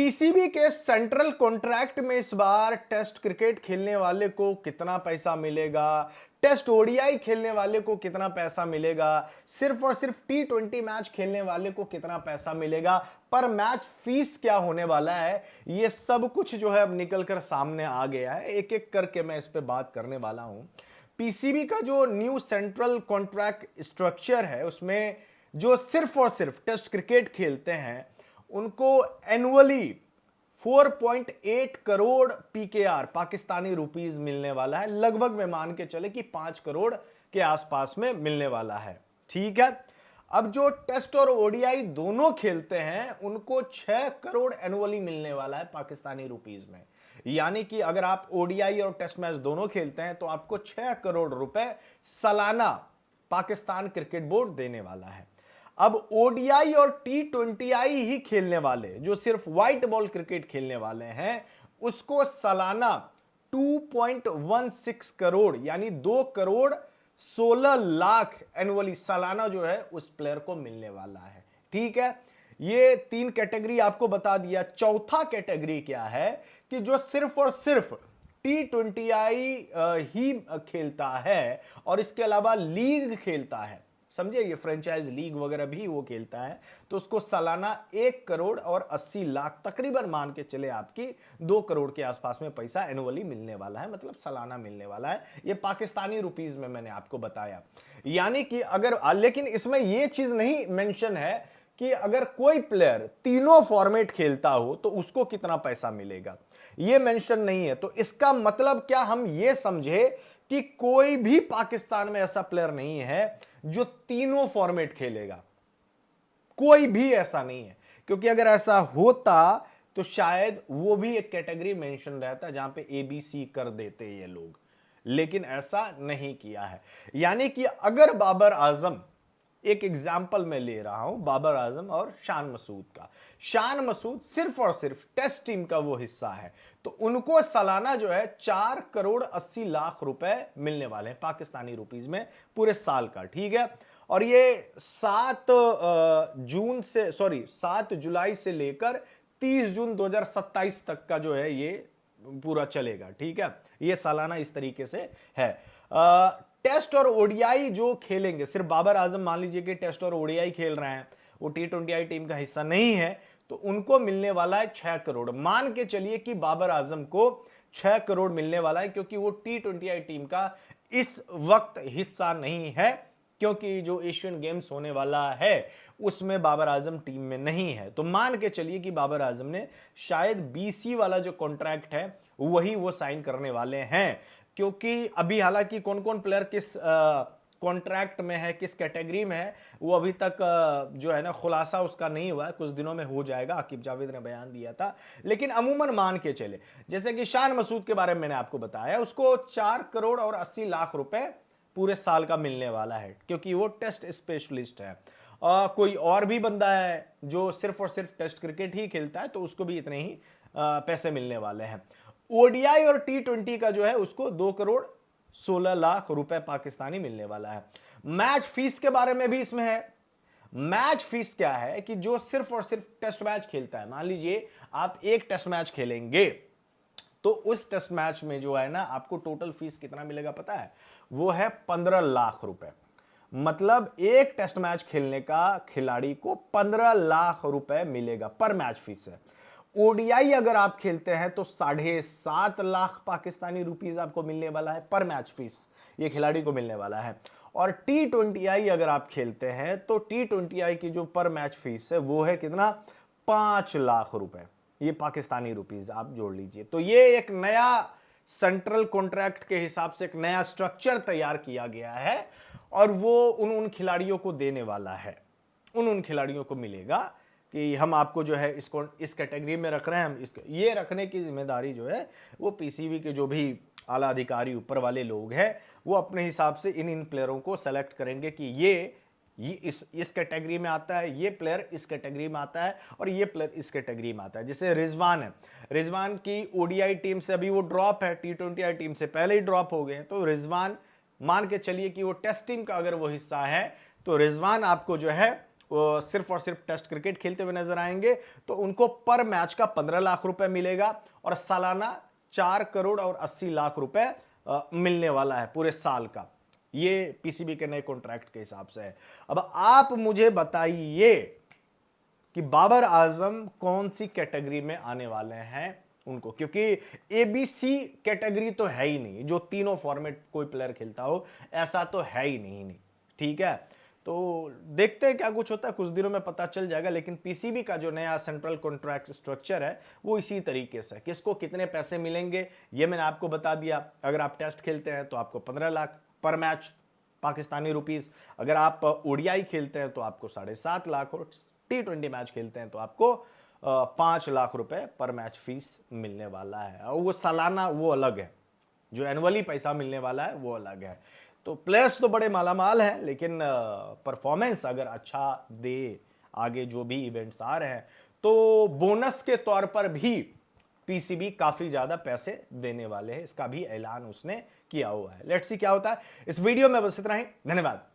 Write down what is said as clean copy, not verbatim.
PCB के central contract में इस बार टेस्ट क्रिकेट खेलने वाले को कितना पैसा मिलेगा, टेस्ट ओडीआई खेलने वाले को कितना पैसा मिलेगा, सिर्फ और सिर्फ टी20 मैच खेलने वाले को कितना पैसा मिलेगा, पर मैच फीस क्या होने वाला है, ये सब कुछ जो है अब निकलकर सामने आ गया है। एक एक करके मैं इस पे बात करने वाला हूं। पीसीबी का जो न्यू सेंट्रल कॉन्ट्रैक्ट स्ट्रक्चर है उसमें जो सिर्फ और सिर्फ टेस्ट क्रिकेट खेलते हैं उनको annually 4.8 crore PKR Pakistani rupees मिलने वाला है। लगभग मैं मान के चले कि 5 करोड़ के आसपास में मिलने वाला है। ठीक है, अब जो टेस्ट और ओडीआई दोनों खेलते हैं उनको 6 करोड़ एनुअली मिलने वाला है पाकिस्तानी रुपीस में। यानी कि अगर आप ओडीआई और टेस्ट मैच दोनों खेलते हैं तो आपको 6 करोड़ रुपए सालाना पाकिस्तान क्रिकेट बोर्ड देने वाला है। अब ओडीआई और टी20आई ही खेलने वाले जो सिर्फ व्हाइट बॉल क्रिकेट खेलने वाले हैं उसको सालाना 2.16 करोड़ यानी 2 करोड़ 16 लाख एनुअली सालाना जो है उस प्लेयर को मिलने वाला है। ठीक है, ये 3 कैटेगरी आपको बता दिया। चौथा कैटेगरी क्या है कि जो सिर्फ और सिर्फ टी20आई ही खेलता है और इसके अलावा लीग खेलता है, समझे, ये फ्रेंचाइज लीग वगैरह भी वो खेलता है, तो उसको सालाना 1 करोड़ और 80 लाख तकरीबन मान के चले आपकी 2 करोड़ के आसपास में पैसा एनुअली मिलने वाला है, मतलब सालाना मिलने वाला है। ये पाकिस्तानी रुपीस में मैंने आपको बताया। यानी कि अगर लेकिन इसमें ये चीज नहीं मेंशन है कि अगर कोई प्लेयर तीनों फॉर्मेट खेलता हो तो उसको कितना पैसा मिलेगा, ये मेंशन नहीं है। तो इसका मतलब क्या हम ये समझे कि कोई भी पाकिस्तान में ऐसा प्लेयर नहीं है जो तीनों फॉर्मेट खेलेगा, कोई भी ऐसा नहीं है। क्योंकि अगर ऐसा होता तो शायद वो भी एक कैटेगरी मेंशन रहता जहां पे एबीसी कर देते ये लोग, लेकिन ऐसा नहीं किया है। यानी कि अगर बाबर आजम, एक एग्जाम्पल मैं ले रहा हूं बाबर आजम और शान मसूद का, शान मसूद सिर्फ और सिर्फ टेस्ट टीम का वो हिस्सा है, तो उनको सालाना जो है 4 करोड़ 80 लाख रुपए मिलने वाले हैं पाकिस्तानी रुपीस में पूरे साल का। ठीक है, और ये 7 जुलाई से लेकर 30 जून 2027 तक का जो है ये पूरा चलेगा। ठीक है, ये सालाना इस तरीके से है। टेस्ट और ओडीआई जो खेलेंगे, सिर्फ बाबर आजम मान लीजिए कि टेस्ट और ओडीआई खेल रहे हैं, वो टी20आई टीम का हिस्सा नहीं है, तो उनको मिलने वाला है 6 करोड़। मान के चलिए कि बाबर आजम को 6 करोड़ मिलने वाला है क्योंकि वो टी20आई टीम का इस वक्त हिस्सा नहीं है, क्योंकि जो एशियन गेम्स होने वाला है उसमें बाबर आजम टीम में नहीं है। तो मान के चलिए कि बाबर आजम ने शायद बीसी वाला जो कॉन्ट्रैक्ट है वही वो साइन करने वाले हैं, क्योंकि अभी हालांकि कौन कौन प्लेयर किस कॉन्ट्रैक्ट में है, किस कैटेगरी में है, वो अभी तक जो है ना खुलासा उसका नहीं हुआ है, कुछ दिनों में हो जाएगा। आकिब जावेद ने बयान दिया था। लेकिन अमूमन मान के चले, जैसे कि शान मसूद के बारे में मैंने आपको बताया, उसको 4 करोड़ और 80 लाख रुपए पूरे साल का मिलने वाला है क्योंकि वो टेस्ट स्पेशलिस्ट है। कोई और भी बंदा है जो सिर्फ और सिर्फ टेस्ट क्रिकेट ही खेलता है तो उसको भी इतने ही पैसे मिलने वाले हैं। ओडीआई और टी20 का जो है उसको 2 करोड़ 16 लाख रुपए पाकिस्तानी मिलने वाला है। मैच फीस के बारे में भी इसमें है। मैच फीस क्या है कि जो सिर्फ और सिर्फ टेस्ट मैच खेलता है, मान लीजिए आप एक टेस्ट मैच खेलेंगे तो उस टेस्ट मैच में जो है ना आपको टोटल फीस कितना मिलेगा पता है, वो है 15 लाख रुपए। मतलब एक टेस्ट मैच खेलने का खिलाड़ी को 15 लाख रुपए मिलेगा पर मैच फीस है। ओडीआई अगर आप खेलते हैं तो 7.5 लाख पाकिस्तानी रुपीस आपको मिलने वाला है पर मैच फीस, ये खिलाड़ी को मिलने वाला है। और टी20आई अगर आप खेलते हैं तो टी20आई की जो पर मैच फीस है वो है कितना, 5 लाख रुपए, ये पाकिस्तानी रुपीस आप जोड़ लीजिए। तो ये एक नया सेंट्रल कॉन्ट्रैक्ट के हिसाब से एक नया स्ट्रक्चर तैयार किया गया है और वो उन खिलाड़ियों को देने वाला है, उन खिलाड़ियों को मिलेगा कि हम आपको जो है इसको इस कैटेगरी में रख रहे हैं। हम ये रखने की जिम्मेदारी जो है वो पीसीबी के जो भी आला अधिकारी ऊपर वाले लोग हैं वो अपने हिसाब से इन प्लेयरों को सेलेक्ट करेंगे कि ये इस कैटेगरी में आता है, ये प्लेयर इस कैटेगरी में आता है और ये प्लेयर इस कैटेगरी में आता है। जैसे रिजवान है, रिजवान की ओडीआई टीम से अभी वो ड्रॉप है, टी20आई टीम से पहले ही ड्रॉप हो गए हैं, तो रिजवान मान के चलिए कि वो टेस्ट टीम का अगर वो हिस्सा है तो रिजवान आपको जो है सिर्फ और सिर्फ टेस्ट क्रिकेट खेलते हुए नजर आएंगे तो उनको पर मैच का 15 लाख रुपए मिलेगा और सालाना 4 करोड़ और 80 लाख रुपए मिलने वाला है पूरे साल का। ये पीसीबी के नए कॉन्ट्रैक्ट के हिसाब से है। अब आप मुझे बताइए कि बाबर आजम कौन सी कैटेगरी में आने वाले हैं उनको, क्योंकि एबीसी कैटेगरी तो है ही नहीं, जो तीनों फॉर्मेट कोई प्लेयर खेलता हो ऐसा तो है ही नहीं। ठीक है, तो देखते हैं क्या कुछ होता है, कुछ दिनों में पता चल जाएगा। लेकिन पीसीबी का जो नया सेंट्रल कॉन्ट्रैक्ट स्ट्रक्चर है वो इसी तरीके से, किसको कितने पैसे मिलेंगे ये मैंने आपको बता दिया। अगर आप टेस्ट खेलते हैं तो आपको 15 लाख पर मैच पाकिस्तानी रुपीस, अगर आप ओडीआई खेलते हैं तो आपको 7.5 लाख, और T20 मैच खेलते हैं तो आपको 5 लाख रुपए पर मैच फीस मिलने वाला है। और वो सालाना वो अलग है, जो एनुअली पैसा मिलने वाला है वो अलग है। तो प्लेयर्स तो बड़े मालामाल हैं, लेकिन परफॉर्मेंस अगर अच्छा दे, आगे जो भी इवेंट्स आ रहे हैं तो बोनस के तौर पर भी पीसीबी काफी ज्यादा पैसे देने वाले हैं, इसका भी ऐलान उसने किया हुआ है। लेट्स सी क्या होता है। इस वीडियो में बस इतना ही, धन्यवाद।